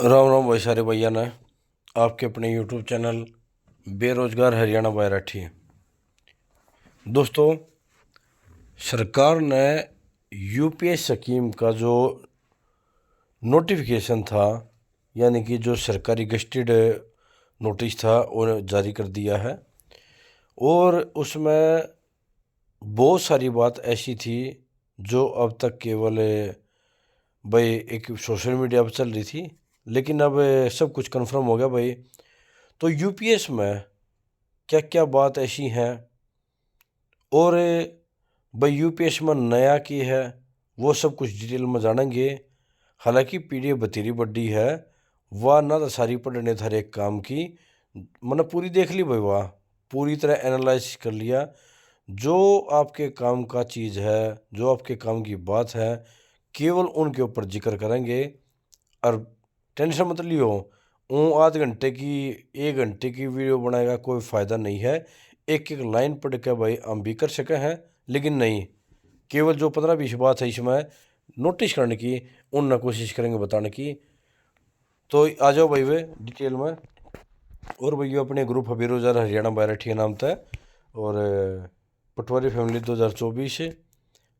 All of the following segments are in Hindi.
राम राम भाई सारे भैया ने आपके अपने यूट्यूब चैनल बेरोजगार हरियाणा बायराठी। दोस्तों, सरकार ने यूपीएस स्कीम का जो नोटिफिकेशन था, यानी कि जो सरकारी गस्टेड नोटिस था, वो जारी कर दिया है। और उसमें बहुत सारी बात ऐसी थी जो अब तक केवल भाई एक सोशल मीडिया पर चल रही थी, लेकिन अब सब कुछ कंफर्म हो गया भाई। तो यूपीएस में क्या क्या बात ऐसी हैं, और भाई यूपीएस में नया की है, वो सब कुछ डिटेल में जानेंगे। हालांकि पीडीएफ बतेरी बड्डी है, वह ना तो सारी पढ़ने था एक काम की, मैंने पूरी देख ली भाई, वाह पूरी तरह एनालाइज कर लिया। जो आपके काम का चीज़ है, जो आपके काम की बात है, केवल उनके ऊपर जिक्र करेंगे। और टेंशन मत लियो, वो आध घंटे की 1 घंटे की वीडियो बनाएगा कोई फ़ायदा नहीं है। एक एक लाइन पढ़ के भाई हम भी कर सके हैं, लेकिन नहीं, केवल जो 15-20 बात है इसमें नोटिस करने की, उन कोशिश करेंगे बताने की। तो आ जाओ भाई वे डिटेल में। और भैया अपने ग्रुप है बेरोजगार हरियाणा बायराठी नाम था, और पटवारी फैमिली 2024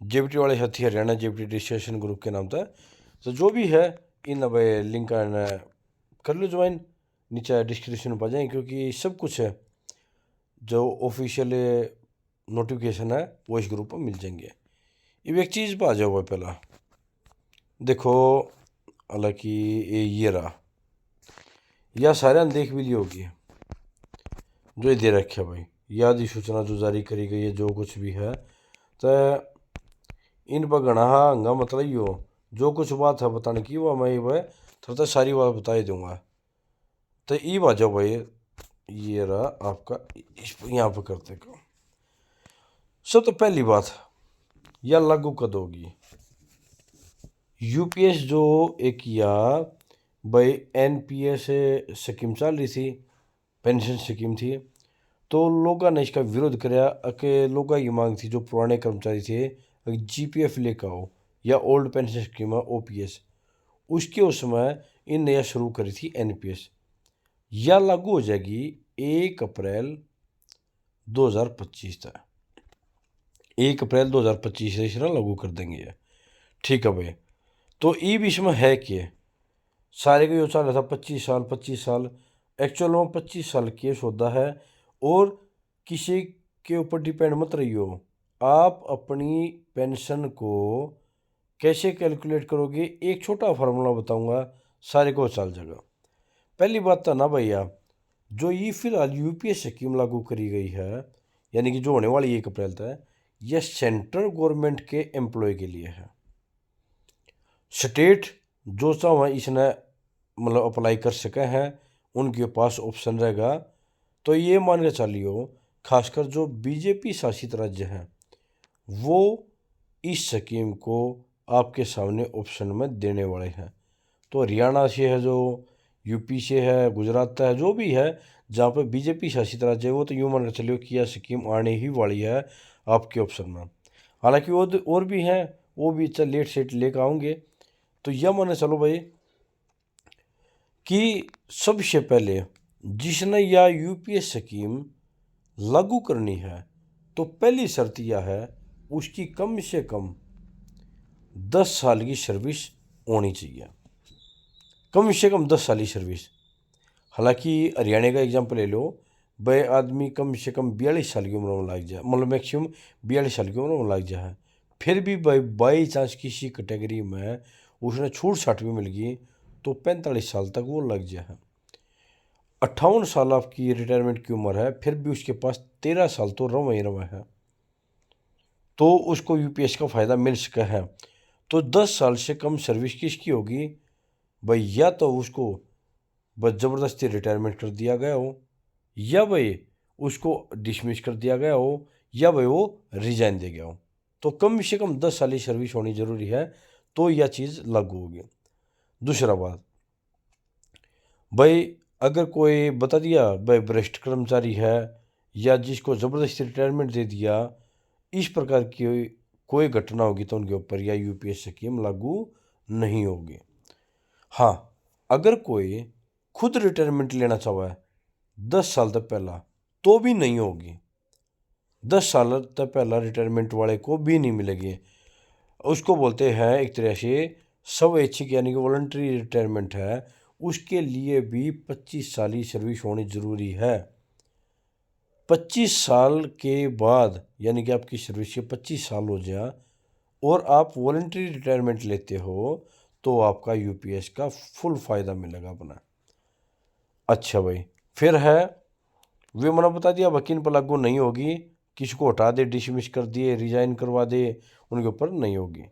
जेबीटी वाले साथी हरियाणा जेबीटी रजिस्ट्रेशन ग्रुप के नाम था। तो जो भी है, इन भाई लिंक कर लो ज्वाइन, नीचे डिस्क्रिप्शन में पा जाएंगे, क्योंकि सब कुछ है जो ऑफिशियल नोटिफिकेशन है वो इस ग्रुप पर मिल जाएंगे। अब एक चीज़ पर आ जाओ भाई, पहला देखो, हालांकि ये रहा, यह सारे देख भी ली होगी जो ये दे रखे है भाई, यह अधिसूचना जो जारी करी गई है, जो कुछ भी है, तो इन पर गणा हंगा मतलब ही हो, जो कुछ बात है बताने की वो मैं वह थोड़ा सारी बात बता ही दूंगा। तो ये बात जाओ भाई, ये रहा आपका, इस यहाँ पर करते को। सब तो पहली बात, यह लागू कद होगी यूपीएस जो एक या भाई एनपीएस स्कीम चल रही थी, पेंशन स्कीम थी। तो लोगों ने इसका विरोध कराया कि लोगों की मांग थी जो पुराने कर्मचारी थे जीपीएफ लेकर आओ, या ओल्ड पेंशन स्कीम है ओपीएस, उसके उसमें इन नया शुरू करी थी एनपीएस। यह लागू हो जाएगी 1 अप्रैल 2025 तक। 1 अप्रैल 2025 से इसे लागू कर देंगे ये। ठीक है भाई। तो ई बीच में है कि सारे का जो चल रहा था 25 साल 25 साल, एक्चुअल में 25 साल की सौदा है। और किसी के ऊपर डिपेंड मत रहियो। आप अपनी पेंशन को कैसे कैलकुलेट करोगे, एक छोटा फार्मूला बताऊंगा, सारे को चल जाएगा। पहली बात तो ना भैया, जो ये फिलहाल यूपीएस स्कीम लागू करी गई है, यानी कि जो होने वाली 1 अप्रैल तक, यह सेंट्रल गवर्नमेंट के एम्प्लॉय के लिए है। स्टेट जो चाहे इसने मतलब अप्लाई कर सके हैं, उनके पास ऑप्शन रहेगा। तो ये मान के चलियो, खासकर जो बीजेपी शासित राज्य हैं, वो इस स्कीम को आपके सामने ऑप्शन में देने वाले हैं। तो हरियाणा से है, जो यूपी से है, गुजरात है, जो भी है जहाँ पे बीजेपी शासित राज्य है, वो तो यूँ मान के चलियो कि यह स्कीम आने ही वाली है आपके ऑप्शन में। हालांकि वो और भी हैं, वो भी चल लेट सेट लेकर आऊँगे। तो यह माने चलो भाई कि सबसे पहले जिसने यह यूपीएस स्कीम लागू करनी है, तो पहली शर्त यह है उसकी कम से कम 10 साल की सर्विस होनी चाहिए। कम से कम 10 साल की सर्विस। हालांकि हरियाणा का एग्जाम्पल ले लो, वह आदमी कम से कम 42 साल की उम्र में लग जाए, मतलब मैक्सिमम 42 साल की उम्र में लग जाए, फिर भी बाई चांस किसी कैटेगरी में उसने छूट छाट भी मिल गई, तो 45 साल तक वो लग जाए। 58 साल आपकी रिटायरमेंट की उम्र है, फिर भी उसके पास 13 साल तो रवा ही रवा है, तो उसको यूपीएस का फ़ायदा मिल सका है। तो 10 साल से कम सर्विस किसकी होगी भाई, या तो उसको बस ज़बरदस्ती रिटायरमेंट कर दिया गया हो, या भाई उसको डिसमिस कर दिया गया हो, या भाई वो रिजाइन दे गया हो। तो कम से कम 10 साल की सर्विस होनी जरूरी है, तो यह चीज़ लागू होगी। दूसरा बात भाई, अगर कोई बता दिया भाई भ्रष्ट कर्मचारी है, या जिसको ज़बरदस्ती रिटायरमेंट दे दिया, इस प्रकार की कोई घटना होगी तो उनके ऊपर यह यूपीएस स्कीम लागू नहीं होगी। हाँ, अगर कोई खुद रिटायरमेंट लेना चाहे 10 साल तक पहला तो भी नहीं होगी। 10 साल तक पहला रिटायरमेंट वाले को भी नहीं मिलेगी। उसको बोलते हैं एक तरह से स्वैच्छिक, यानी कि वॉलंटरी रिटायरमेंट है। उसके लिए भी 25 साल ही सर्विस होनी जरूरी है। 25 साल के बाद यानी कि आपकी सर्विस के 25 साल हो जाए और आप वॉलंटरी रिटायरमेंट लेते हो तो आपका यूपीएस का फुल फायदा मिलेगा अपना। अच्छा भाई, फिर है वे मैंने बता दिया वकील पर लागू नहीं होगी। किसी को हटा दे, डिसमिस कर दिए, रिजाइन करवा दे, उनके ऊपर नहीं होगी।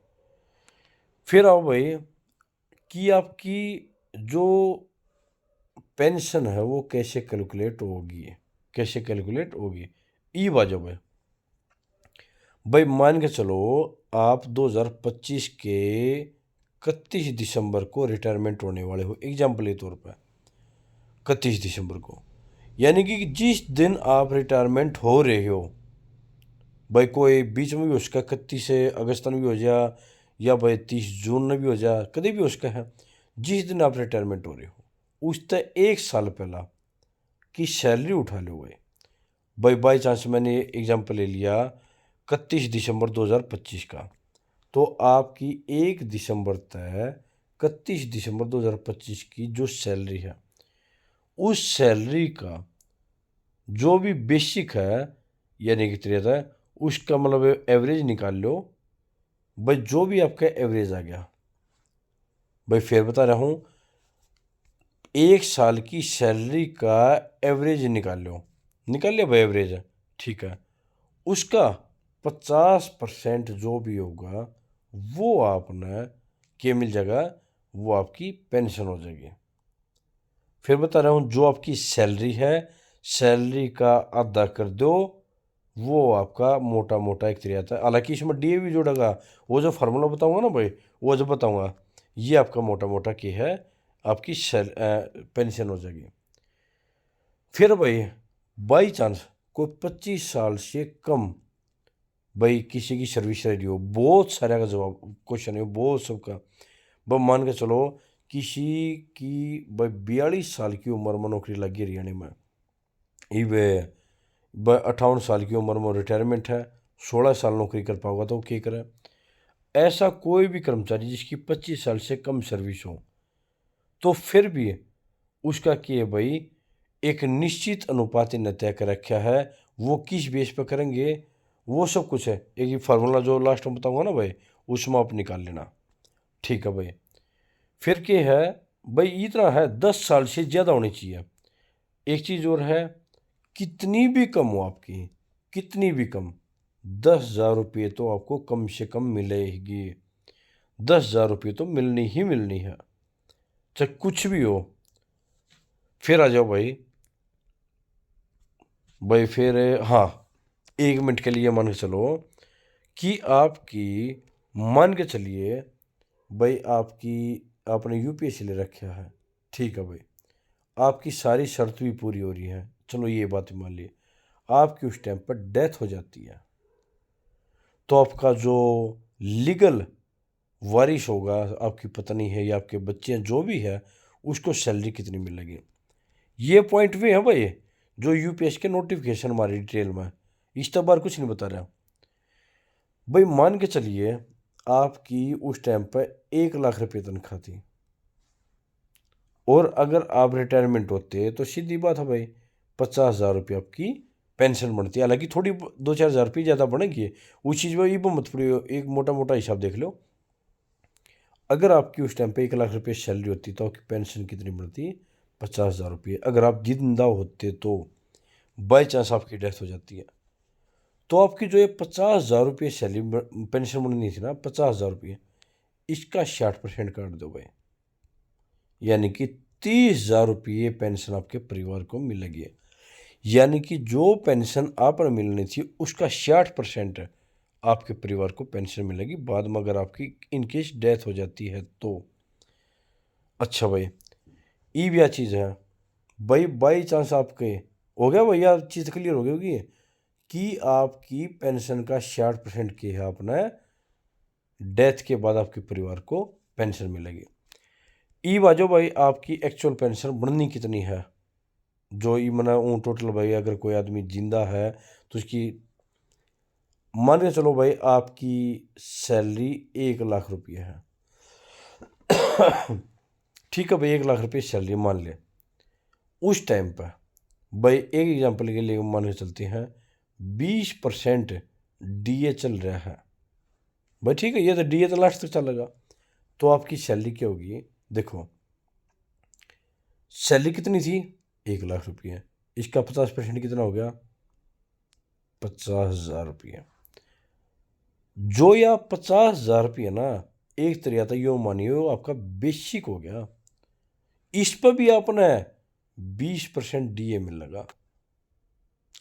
फिर आओ भाई कि आपकी जो पेंशन है वो कैसे कैलकुलेट होगी, कैसे कैलकुलेट होगी। ई बाजो भाई मान के चलो आप 2025 के 31 दिसंबर को रिटायरमेंट होने वाले हो, एग्जाम्पल के तौर पर 31 दिसंबर को, यानी कि जिस दिन आप रिटायरमेंट हो रहे हो भाई, कोई बीच में भी उसका 31 अगस्त में भी हो जाए या भाई 30 जून में भी हो जाए, कभी भी उसका है, जिस दिन आप रिटायरमेंट हो रहे हो उस तक 1 साल पहला की सैलरी उठा लो भाई। बाई चांस मैंने एग्जाम्पल ले लिया 31 दिसंबर 2025 का, तो आपकी 1 दिसंबर तक 31 दिसंबर 2025 की जो सैलरी है उस सैलरी का जो भी बेसिक है यानी कि तरह है उसका मतलब एवरेज निकाल लो भाई। जो भी आपका एवरेज आ गया भाई, फिर बता रहा हूँ 1 साल की सैलरी का एवरेज निकाल लो, निकाल लिया भाई एवरेज, ठीक है। उसका 50% जो भी होगा वो आपने क्या मिल जाएगा, वो आपकी पेंशन हो जाएगी। फिर बता रहा हूँ जो आपकी सैलरी है, सैलरी का आधा कर दो, वो आपका मोटा मोटा एक तरीका आता है। हालांकि इसमें डीए भी जोड़ेगा, वो जो फार्मूला बताऊंगा ना भाई, वो जो बताऊंगा, ये आपका मोटा मोटा की है आपकी पेंशन हो जाएगी। फिर भाई बाई चांस कोई 25 साल से कम भाई किसी की सर्विस रही हो, बहुत सारे का जवाब क्वेश्चन है, बहुत सबका। भाई मान के चलो किसी की भाई 42 साल की उम्र में नौकरी लगी हरियाणा में, ये वे 58 साल की उम्र में रिटायरमेंट है, 16 साल नौकरी कर पाओगा तो क्या करे। ऐसा कोई भी कर्मचारी जिसकी 25 साल से कम सर्विस हो तो फिर भी उसका क्या है भाई, एक निश्चित अनुपात इन्हें तय कर रखा है। वो किस बेस पर करेंगे वो सब कुछ है, एक फार्मूला जो लास्ट में बताऊंगा ना भाई, उसमें आप निकाल लेना, ठीक है भाई। फिर क्या है भाई, इतना है 10 साल से ज़्यादा होनी चाहिए। एक चीज़ और है, कितनी भी कम हो आपकी, कितनी भी कम, 10,000 रुपये तो आपको कम से कम मिलेगी। 10,000 रुपये तो मिलनी ही मिलनी है, चाहे कुछ भी हो। फिर आ जाओ भाई, भाई फिर हाँ, 1 मिनट के लिए मान के चलो कि आपकी, मान के चलिए भाई आपकी, आपने यूपीएससी ले रखा है, ठीक है भाई, आपकी सारी शर्त भी पूरी हो रही है, चलो ये बात मान ली, आपकी उस टाइम पर डेथ हो जाती है तो आपका जो लीगल वारिस होगा, आपकी पत्नी है या आपके बच्चे हैं जो भी है, उसको सैलरी कितनी मिलेगी। ये पॉइंट भी है भाई जो यूपीएस के नोटिफिकेशन हमारी डिटेल में, इस बार कुछ नहीं बता रहा भाई। मान के चलिए आपकी उस टाइम पर 1 लाख रुपये तनख्वाह थी और अगर आप रिटायरमेंट होते तो सीधी बात है भाई 50,000 रुपये आपकी पेंशन बनती है। हालांकि थोड़ी 2-4 हज़ार रुपये ज़्यादा बढ़ेगी, उस चीज़ में ये मत पड़ियो, एक मोटा मोटा हिसाब देख लो। अगर आपकी उस टाइम पे 1 लाख रुपये सैलरी होती तो आपकी पेंशन कितनी बनती, 50,000 रुपये। अगर आप जिंदा होते तो बाई चांस आपकी डेथ हो जाती है तो आपकी जो ये 50,000 रुपये सैलरी पेंशन बननी थी ना, 50,000 रुपये, इसका 60% काट दो भाई, यानी कि 30,000 रुपये पेंशन आपके परिवार को मिलेगी। यानी कि जो पेंशन आप मिलनी थी उसका 60% आपके परिवार को पेंशन मिलेगी बाद में, अगर आपकी इनकेस डेथ हो जाती है तो। अच्छा भाई, ये भी चीज़ है भाई, बाई चांस आपके हो गया भैया, चीज़ क्लियर हो गई होगी कि आपकी पेंशन का 60% की है आपने डेथ के बाद आपके परिवार को पेंशन मिलेगी। ई बाजो भाई आपकी एक्चुअल पेंशन बननी कितनी है, जो ई मना टोटल भाई अगर कोई आदमी जिंदा है तो उसकी मान के चलो भाई आपकी सैलरी 1 लाख रुपये है। ठीक है भाई, 1 लाख रुपये सैलरी मान ले। उस टाइम पर भाई एक एग्जांपल के लिए मान के चलते हैं 20% डीए चल रहा है भाई, ठीक है, ये तो डीए तो लास्ट तक चलेगा। तो आपकी सैलरी क्या होगी, देखो सैलरी कितनी थी, 1 लाख रुपये, इसका 50% कितना हो गया, 50,000 रुपये। जो या 50,000 रुपये ना, एक तरीका था यो मानियो आपका बेसिक हो गया। इस पर भी आपने 20% डीए मिलेगा।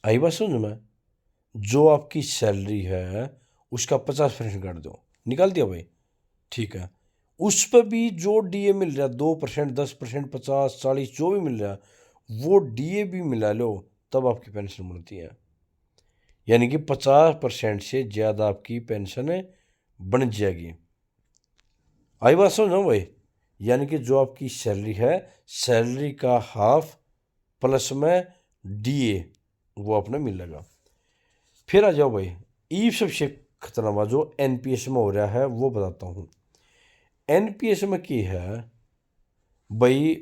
आई बात समझ में, जो आपकी सैलरी है उसका 50% काट दो, निकाल दिया भाई, ठीक है। उस पर भी जो डीए मिल रहा है 2%, 10%, 50, 40 जो भी मिल रहा है वो डीए भी मिला लो, तब आपकी पेंशन मिलती है। यानी कि 50% से ज़्यादा आपकी पेंशन बन जाएगी। आई बात समझो भाई, यानी कि जो आपकी सैलरी है, सैलरी का हाफ प्लस में डीए वो अपने मिलेगा। फिर आ जाओ भाई, ई सबसे खतरनाक जो एनपीएस में हो रहा है वो बताता हूँ। एनपीएस में की है भाई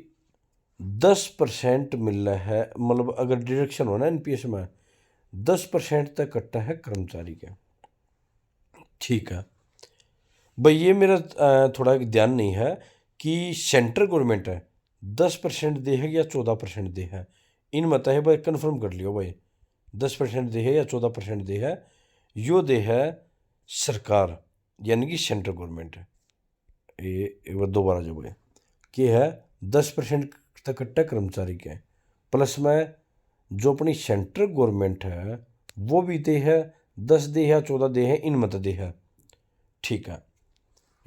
10% मिल रहा है, मतलब अगर डिडक्शन हो ना एनपीएस में 10% तक कटता है कर्मचारी के, ठीक है भाई। ये मेरा थोड़ा ध्यान नहीं है कि सेंट्रल गवर्नमेंट है 10% दे है या 14% दे है, इन मत है भाई, कन्फर्म कर लियो भाई, 10% दे है या 14% दे है, यो दे है सरकार यानी कि सेंट्रल गवर्नमेंट। ये एक बार दोबारा जो भाई कि है 10% तक कट्टा कर्मचारी के, प्लस में जो अपनी सेंट्रल गवर्नमेंट है वो भी दे है, 10 दे है 14 दे है, इन मत दे है, ठीक है।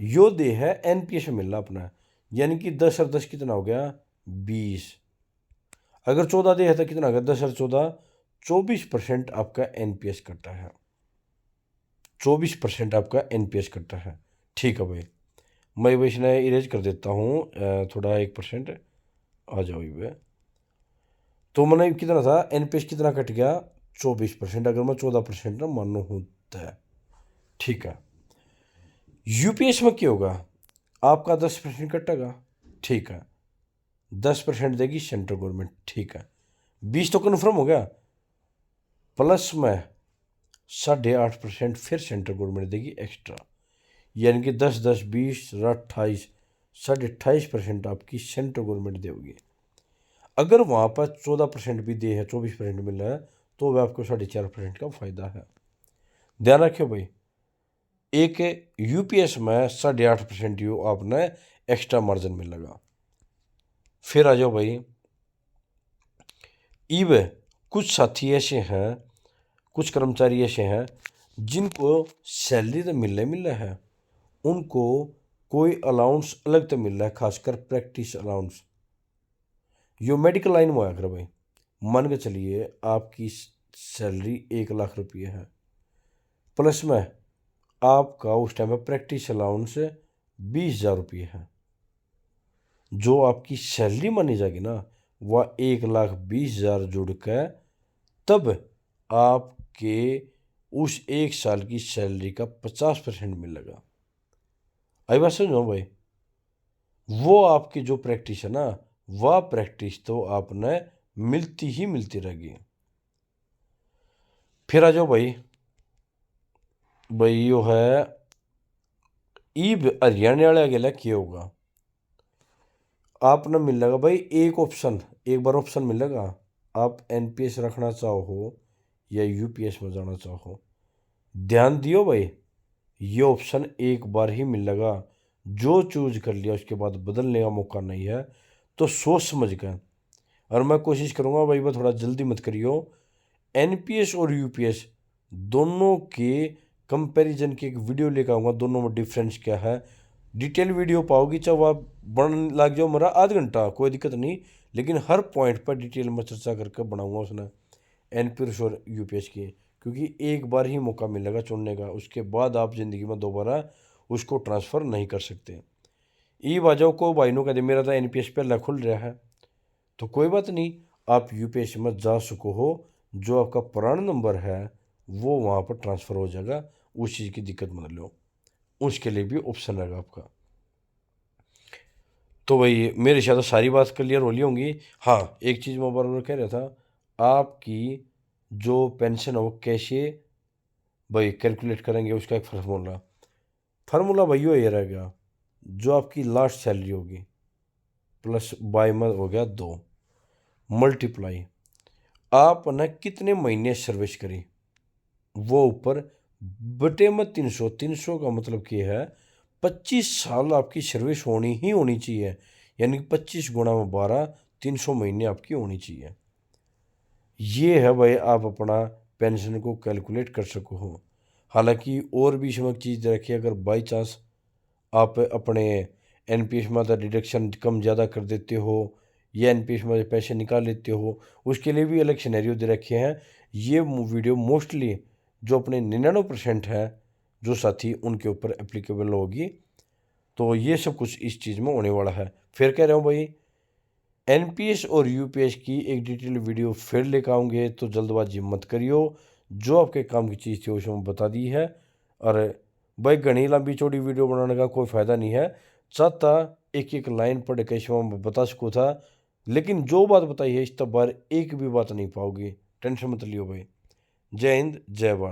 यो दे है एनपीएस में मिल रहा अपना, यानी कि 10 और 10 कितना हो गया, 20। अगर 14 दे है तो कितना हो गया, 10 और 14, 24% आपका एनपीएस कटता है, 24% आपका एनपीएस कटता है, ठीक है भाई। मैं भाई इसने इरेज कर देता हूँ थोड़ा 1% आ जाओ ये। तो मैंने कितना था एनपीएस कितना कट गया, 24%, अगर मैं 14% ना मानो हूँ तो, ठीक है। यूपीएस में क्या होगा, आपका 10% कटेगा, ठीक है, 10% देगी सेंट्रल गवर्नमेंट, ठीक है, 20 तो कन्फर्म हो गया, प्लस में 8.5% फिर सेंट्रल गवर्नमेंट देगी एक्स्ट्रा, यानी कि 10, 10, 20, 28, 28.5% आपकी सेंट्रल गवर्नमेंट देगी। अगर वहाँ पर 14% भी दे है, 24% मिल रहा है, तो वह आपको 4.5% का फायदा है। ध्यान रखियो भाई, एक यूपीएस में 8.5% यू आपने एक्स्ट्रा मार्जिन मिलेगा। फिर आ जाओ भाई, इव कुछ साथी ऐसे हैं, कुछ कर्मचारी ऐसे हैं जिनको सैलरी तो मिल रहा है, उनको कोई अलाउंस अलग तो मिल रहा है, खासकर प्रैक्टिस अलाउंस। यो मेडिकल लाइन में आया कर भाई, मान के चलिए आपकी सैलरी 1 लाख रुपये है, प्लस में आपका उस टाइम पर प्रैक्टिस अलाउंस 20,000 रुपये है, जो आपकी सैलरी मानी जाएगी ना वह 1,20,000 जुड़ कर तब आपके उस 1 साल की सैलरी का 50% मिलेगा। आई बात समझो भाई, वो आपकी जो प्रैक्टिस है ना, वह प्रैक्टिस तो आपने मिलती ही मिलती रहेगी। फिर आ जाओ भाई, भाई यो है ईब हरियाणा वाले अकेला क्या होगा, आपने मिलेगा भाई एक ऑप्शन, एक बार ऑप्शन मिलेगा, आप एनपीएस रखना चाहो या यूपीएस में जाना चाहो। ध्यान दियो भाई, ये ऑप्शन एक बार ही मिलेगा, जो चूज कर लिया उसके बाद बदलने का मौका नहीं है, तो सोच समझ कर। और मैं कोशिश करूँगा भाई वो थोड़ा जल्दी मत करियो। एनपीएस और यूपीएस दोनों के कंपैरिजन की एक वीडियो लेकर आऊँगा, दोनों में डिफरेंस क्या है, डिटेल वीडियो पाओगी, चाहे वह बन लग जाओ मेरा आध घंटा, कोई दिक्कत नहीं, लेकिन हर पॉइंट पर डिटेल में चर्चा करके बनाऊंगा उसने एनपीएस और यूपीएस की, क्योंकि एक बार ही मौका मिलेगा चुनने का, उसके बाद आप ज़िंदगी में दोबारा उसको ट्रांसफ़र नहीं कर सकते। ई बाजाओ को भाई नो कहते मेरा तो एनपीएस पहला खुल रहा है, तो कोई बात नहीं, आप यूपीएस में जा सको हो, जो आपका पुराना नंबर है वो वहाँ पर ट्रांसफ़र हो जाएगा, उस चीज़ की दिक्कत मत लो, उसके लिए भी ऑप्शन रहेगा आपका। तो भाई मेरे शायद सारी बात क्लियर हो ली होंगी। हाँ, एक चीज़ मैं बार कह रहा था, आपकी जो पेंशन है वो कैसे भाई कैलकुलेट करेंगे, उसका एक फार्मूला भाई ये रहेगा, जो आपकी लास्ट सैलरी होगी प्लस बाय में हो गया 2 मल्टीप्लाई आपने कितने महीने सर्विस करी वो ऊपर बटे में 300 का मतलब क्या है, 25 साल आपकी सर्विस होनी ही होनी चाहिए, यानी 25 गुणा में 12, 300 महीने आपकी होनी चाहिए। ये है भाई आप अपना पेंशन को कैलकुलेट कर सको हो। हालांकि और भी इसमें चीज़ रखिए, अगर बाई चांस आप अपने एनपीएस में तो डिडक्शन कम ज़्यादा कर देते हो या एनपीएस में पैसे निकाल लेते हो, उसके लिए भी अलग सिनेरियो दे रखे हैं। ये वीडियो मोस्टली जो अपने 99% है जो साथी उनके ऊपर एप्लीकेबल होगी। तो ये सब कुछ इस चीज़ में होने वाला है। फिर कह रहा हूँ भाई, एनपीएस और यूपीएस की एक डिटेल वीडियो फिर लेकर आऊँगे, तो जल्दबाजी मत करियो, जो आपके काम की चीज़ थी उसमें बता दी है। और भाई घनी लंबी चौड़ी वीडियो बनाने का कोई फ़ायदा नहीं है, चाहता एक एक लाइन पढ़ के इसमें बता सकूँ था, लेकिन जो बात बताई है इस तब बार एक भी बात नहीं पाओगी, टेंशन मत लियो भाई। जय हिंद, जय भारत।